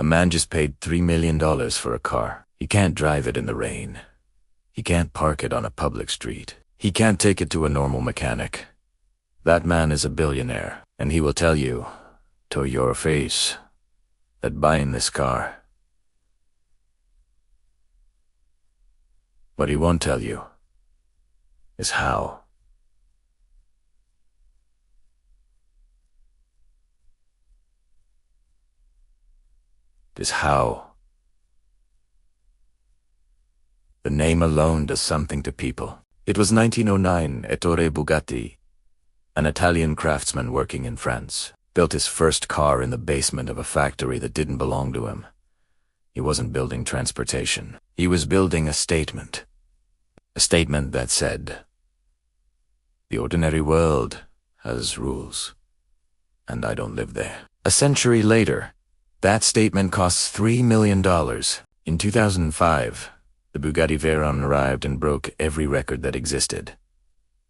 A man just paid $3 million for a car. He can't drive it in the rain. He can't park it on a public street. He can't take it to a normal mechanic. That man is a billionaire, and he will tell you, to your face, that buying this car. What he won't tell you is how. Is how. The name alone does something to people. It was 1909, Ettore Bugatti, an Italian craftsman working in France, built his first car in the basement of a factory that didn't belong to him. He wasn't building transportation. He was building a statement. A statement that said, the ordinary world has rules, and I don't live there. A century later, that statement costs $3 million. In 2005, the Bugatti Chiron arrived and broke every record that existed.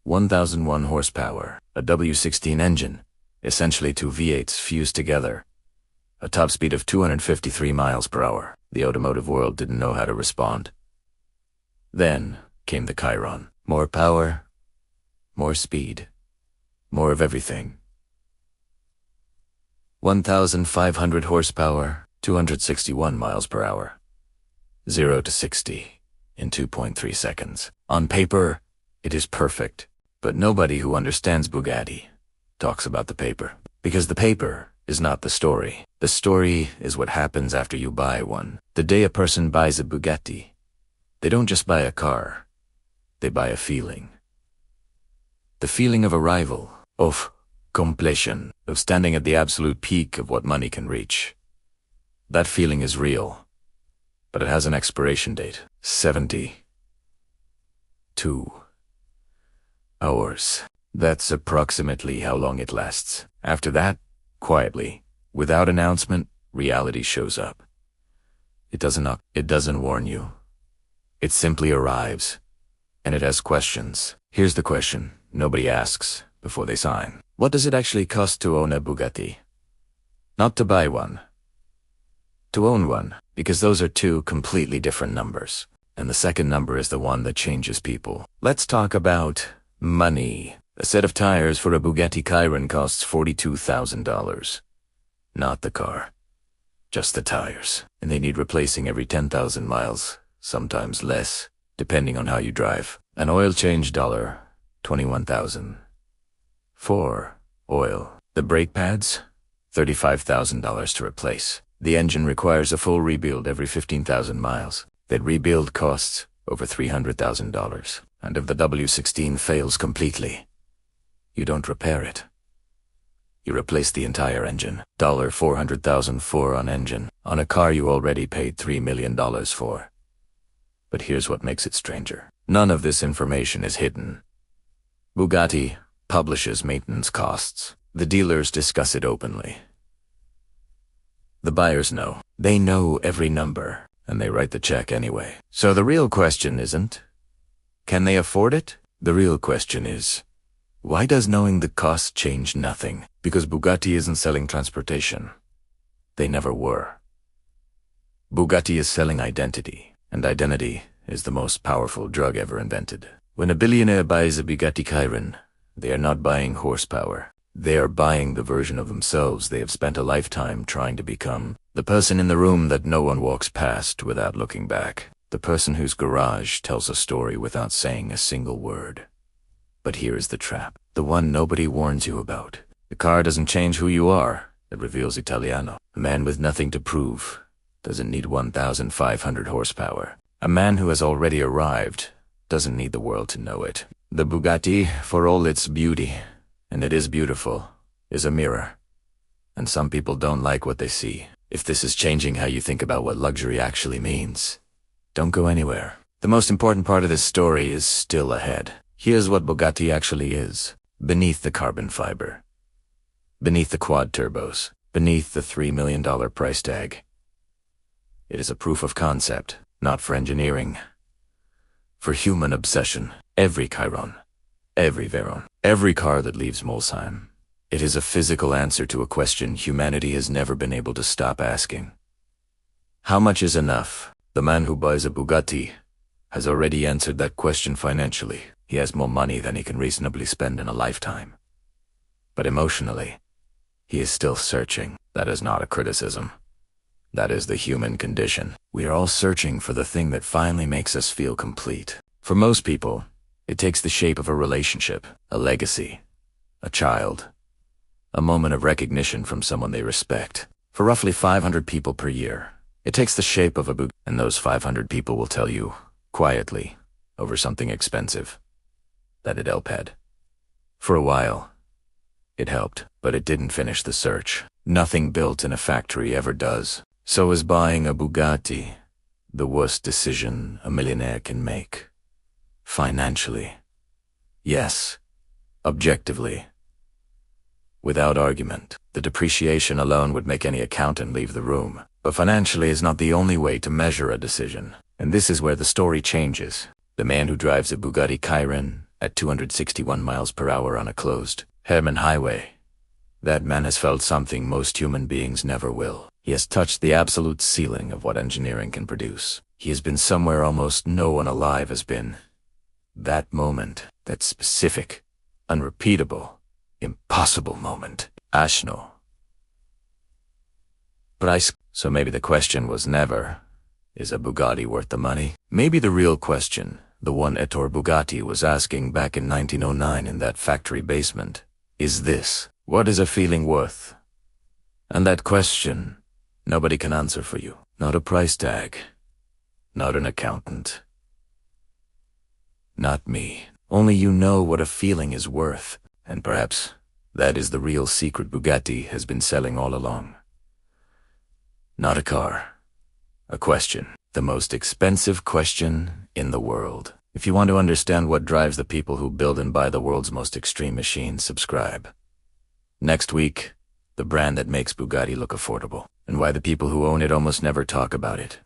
1,001 horsepower, a W16 engine, essentially two V8s fused together, a top speed of 253 miles per hour. The automotive world didn't know how to respond. Then came the Chiron. More power, more speed, more of everything. 1,500 horsepower, 261 miles per hour. 0 to 60 in 2.3 seconds. On paper, it is perfect, but nobody who understands Bugatti talks about the paper. Because the paper is not the story. The story is what happens after you buy one. The day a person buys a Bugatti, they don't just buy a car, they buy a feeling. The feeling of arrival, of completion, of standing at the absolute peak of what money can reach. That feeling is real, but it has an expiration date. 72 hours. That's approximately how long it lasts. After that, quietly, without announcement, reality shows up. It doesn't knock, it doesn't warn you. It simply arrives, and it has questions. Here's the question nobody asks before they sign. What does it actually cost to own a Bugatti? Not to buy one. To own one, because those are two completely different numbers. And the second number is the one that changes people. Let's talk about money. A set of tires for a Bugatti Chiron costs $42,000. Not the car. Just the tires. And they need replacing every 10,000 miles, sometimes less, depending on how you drive. An oil change $21,000. For oil. The brake pads? $35,000 to replace. The engine requires a full rebuild every 15,000 miles. That rebuild costs over $300,000. And if the W16 fails completely, you don't repair it. You replace the entire engine. $400,000 for an engine, on a car you already paid $3 million for. But here's what makes it stranger. None of this information is hidden. Bugatti publishes maintenance costs. The dealers discuss it openly. The buyers know. They know every number, and they write the check anyway. So the real question isn't, can they afford it? The real question is, why does knowing the cost change nothing? Because Bugatti isn't selling transportation. They never were. Bugatti is selling identity, and identity is the most powerful drug ever invented. When a billionaire buys a Bugatti Chiron, they are not buying horsepower. They are buying the version of themselves they have spent a lifetime trying to become. The person in the room that no one walks past without looking back. The person whose garage tells a story without saying a single word. But here is the trap. The one nobody warns you about. The car doesn't change who you are. It reveals Italiano. A man with nothing to prove doesn't need 1,500 horsepower. A man who has already arrived doesn't need the world to know it. The Bugatti, for all its beauty, and it is beautiful, is a mirror. And some people don't like what they see. If this is changing how you think about what luxury actually means, don't go anywhere. The most important part of this story is still ahead. Here's what Bugatti actually is. Beneath the carbon fiber. Beneath the quad turbos. Beneath the $3 million price tag. It is a proof of concept, not for engineering. For human obsession. Every Chiron. Every Veyron. Every car that leaves Molsheim. It is a physical answer to a question humanity has never been able to stop asking. How much is enough? The man who buys a Bugatti has already answered that question financially. He has more money than he can reasonably spend in a lifetime. But emotionally, he is still searching. That is not a criticism. That is the human condition. We are all searching for the thing that finally makes us feel complete. For most people, it takes the shape of a relationship, a legacy, a child, a moment of recognition from someone they respect. For roughly 500 people per year, it takes the shape of a Bugatti, and those 500 people will tell you, quietly, over something expensive, that it helped. For a while, it helped, but it didn't finish the search. Nothing built in a factory ever does. So is buying a Bugatti the worst decision a millionaire can make. Financially. Yes. Objectively. Without argument. The depreciation alone would make any accountant leave the room. But financially is not the only way to measure a decision. And this is where the story changes. The man who drives a Bugatti Chiron at 261 miles per hour on a closed Herman highway. That man has felt something most human beings never will. He has touched the absolute ceiling of what engineering can produce. He has been somewhere almost no one alive has been. That moment, that specific, unrepeatable, impossible moment. Ashno. Price. So maybe the question was never, is a Bugatti worth the money? Maybe the real question, the one Ettore Bugatti was asking back in 1909 in that factory basement, is this: what is a feeling worth? And that question, nobody can answer for you. Not a price tag. Not an accountant. Not me. Only you know what a feeling is worth. And perhaps that is the real secret Bugatti has been selling all along. Not a car. A question. The most expensive question in the world. If you want to understand what drives the people who build and buy the world's most extreme machines, subscribe. Next week, the brand that makes Bugatti look affordable, and why the people who own it almost never talk about it.